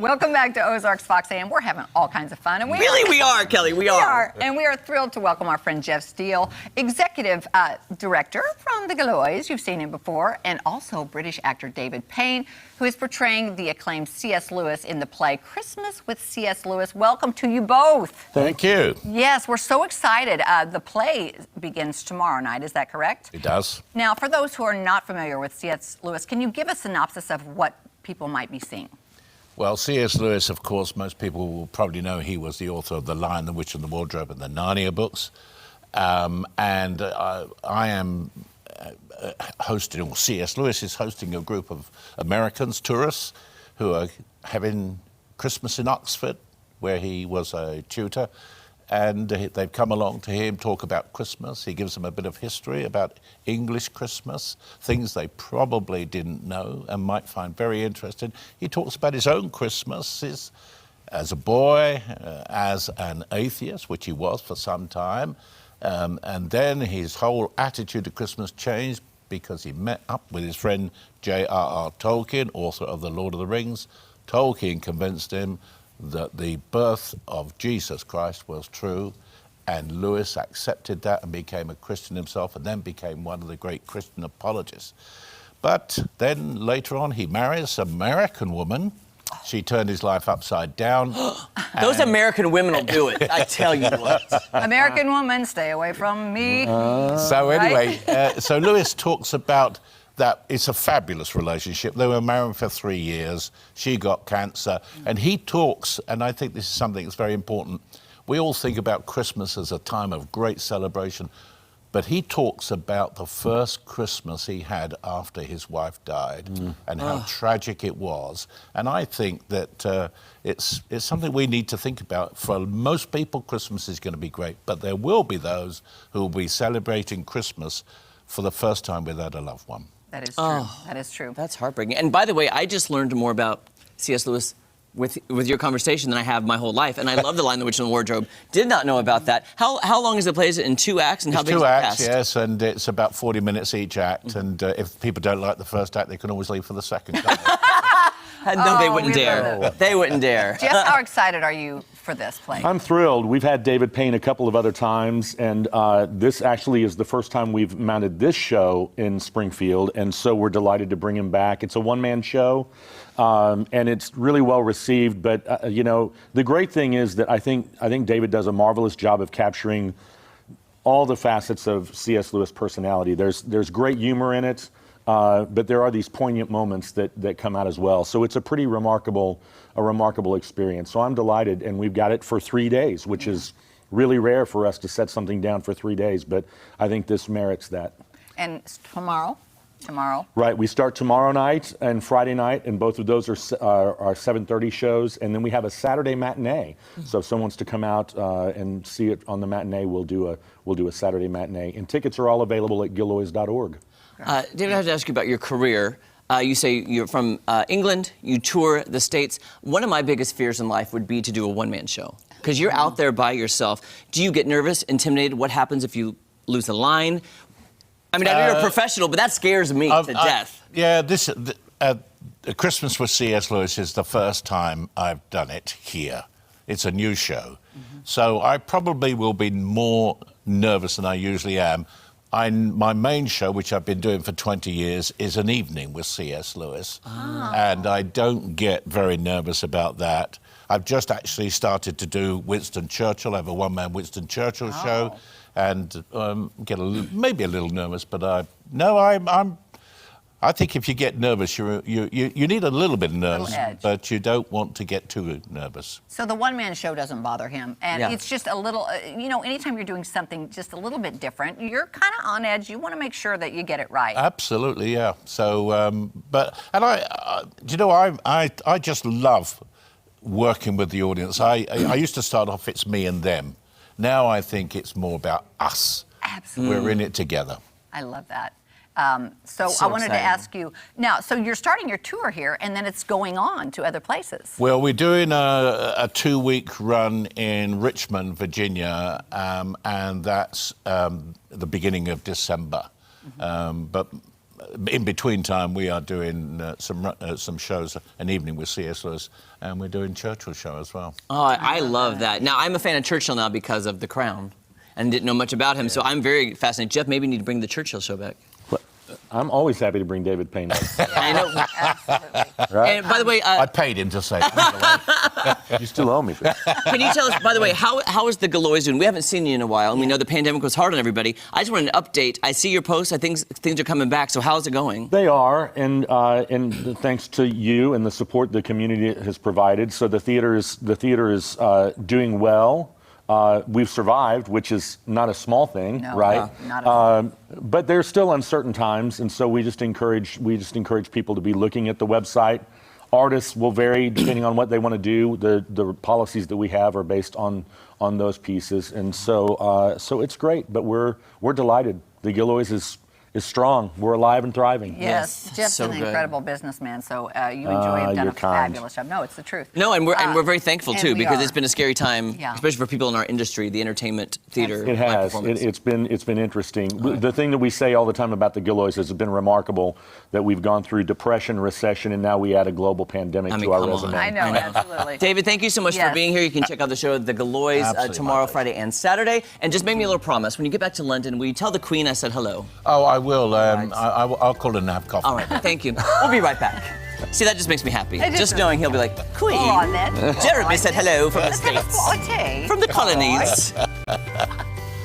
Welcome back to Ozarks Fox AM. We're having all kinds of fun. And we are, Kelly. We are. And we are thrilled to welcome our friend Jeff Steele, Executive Director from the Gillioz. You've seen him before. And also British actor David Payne, who is portraying the acclaimed C.S. Lewis in the play Christmas with C.S. Lewis. Welcome to you both. Thank you. Yes, we're so excited. The play begins tomorrow night. Is that correct? It does. Now, for those who are not familiar with C.S. Lewis, can you give a synopsis of what people might be seeing? Well, C.S. Lewis, of course, most people will probably know he was the author of The Lion, the Witch and the Wardrobe and the Narnia books. I am hosting, or C.S. Lewis is hosting a group of Americans, tourists, who are having Christmas in Oxford, where he was a tutor. And they've come along to hear him talk about Christmas. He gives them a bit of history about English Christmas, things they probably didn't know and might find very interesting. He talks about his own Christmases as a boy, as an atheist, which he was for some time. And then his whole attitude to Christmas changed because he met up with his friend J.R.R. Tolkien, author of The Lord of the Rings. Tolkien convinced him that the birth of Jesus Christ was true, and Lewis accepted that and became a Christian himself, and then became one of the great Christian apologists. But then later on he marries an American woman. She turned his life upside down. Those American women will do it, I tell you what. American woman, stay away from me. So anyway, so Lewis talks about that it's a fabulous relationship. They were married for 3 years. She got cancer. And he talks, and I think this is something that's very important. We all think about Christmas as a time of great celebration, but he talks about the first Christmas he had after his wife died and how tragic it was. And I think that it's something we need to think about. For most people, Christmas is going to be great, but there will be those who will be celebrating Christmas for the first time without a loved one. That is true. That is true. That's heartbreaking. And by the way, I just learned more about C.S. Lewis with your conversation than I have my whole life. And I love The Lion, the Witch and the Wardrobe. Did not know about that. How long is the play? Is it in 2 acts? And how big is the cast? 2 acts, yes, and it's about 40 minutes each act. And if people don't like the first act, they can always leave for the second. No, they wouldn't dare. They wouldn't dare. Jeff, how excited are you for this play? I'm thrilled. We've had David Payne a couple of other times, and this actually is the first time we've mounted this show in Springfield, and so we're delighted to bring him back. It's a one-man show, and it's really well received. But you know, the great thing is that I think David does a marvelous job of capturing all the facets of C.S. Lewis' personality. There's great humor in it. But there are these poignant moments that come out as well. So it's a pretty remarkable experience. So I'm delighted, and we've got it for 3 days, which is really rare for us to set something down for 3 days. But I think this merits that. And tomorrow? Right. We start tomorrow night and Friday night, and both of those are 7:30 shows. And then we have a Saturday matinee. So if someone wants to come out and see it on the matinee, we'll do a Saturday matinee. And tickets are all available at gillioz.org. David, I have to ask you about your career. You say you're from England, you tour the States. One of my biggest fears in life would be to do a one-man show, because you're out there by yourself. Do you get nervous, intimidated? What happens if you lose a line? I mean, I know you're a professional, but that scares me to death. Yeah, Christmas with C.S. Lewis is the first time I've done it here. It's a new show. So I probably will be more nervous than I usually am. My main show, which I've been doing for 20 years, is an evening with C.S. Lewis. And I don't get very nervous about that. I've just actually started to do Winston Churchill. I have a one-man Winston Churchill show, and get maybe a little nervous, but I think if you get nervous, you need a little bit of nerves, but you don't want to get too nervous. So the one-man show doesn't bother him, and it's just a little, you know, anytime you're doing something just a little bit different, you're kind of on edge. You want to make sure that you get it right. Absolutely, yeah. So, you know, I just love working with the audience. I used to start off, it's me and them. Now I think it's more about us. Absolutely. We're in it together. I love that. So I wanted to ask you, now, so you're starting your tour here, and then it's going on to other places. Well, we're doing a 2-week run in Richmond, Virginia, and that's the beginning of December. But in between time, we are doing some shows, an evening with C.S. Lewis, and we're doing Churchill show as well. Oh, I love that. Now, I'm a fan of Churchill now because of The Crown and didn't know much about him, so I'm very fascinated. Jeff, maybe you need to bring the Churchill show back. I'm always happy to bring David Payne up. I know. Absolutely. Right? And by the way, I paid him to say it. You still owe me. can you tell us, by the way, how is the Gillioz doing? We haven't seen you in a while, and we know the pandemic was hard on everybody. I just wanted an update. I see your posts. I think things are coming back, so how's it going? They are, and thanks to you and the support the community has provided. So the theater is doing well. We've survived, which is not a small thing, No, right? not at all. But there's still uncertain times, and so we just encourage people to be looking at the website. Artists will vary depending on what they want to do. The policies that we have are based on those pieces, and so it's great. But we're delighted. The Gillioz is strong. We're alive and thriving. Yes, Jeff's so an good. incredible businessman, so you enjoy have done you're a kind. fabulous job. No, it's the truth. No, and we're very thankful and too, we because are. it's been a scary time, Yeah. especially for people in our industry, the entertainment, theater, It live has. performance. It's been interesting. The thing that we say all the time about the Gillioz is it's been remarkable that we've gone through depression, recession, and now we add a global pandemic I mean, to our come on. resume. I know, absolutely. David, thank you so much for Yes. being here. You can check out the show, The Gillioz, Absolutely, tomorrow, my pleasure. Friday, and Saturday. And just make me a little promise. When you get back to London, will you tell the Queen I said hello? Oh, I will. I'll call in and have coffee. All right, thank you. We'll be right back. See, that just makes me happy. It Just does. knowing he'll be like, Queen. Go on then. Jeremy said hello from the Let's have a States. party. From the colonies.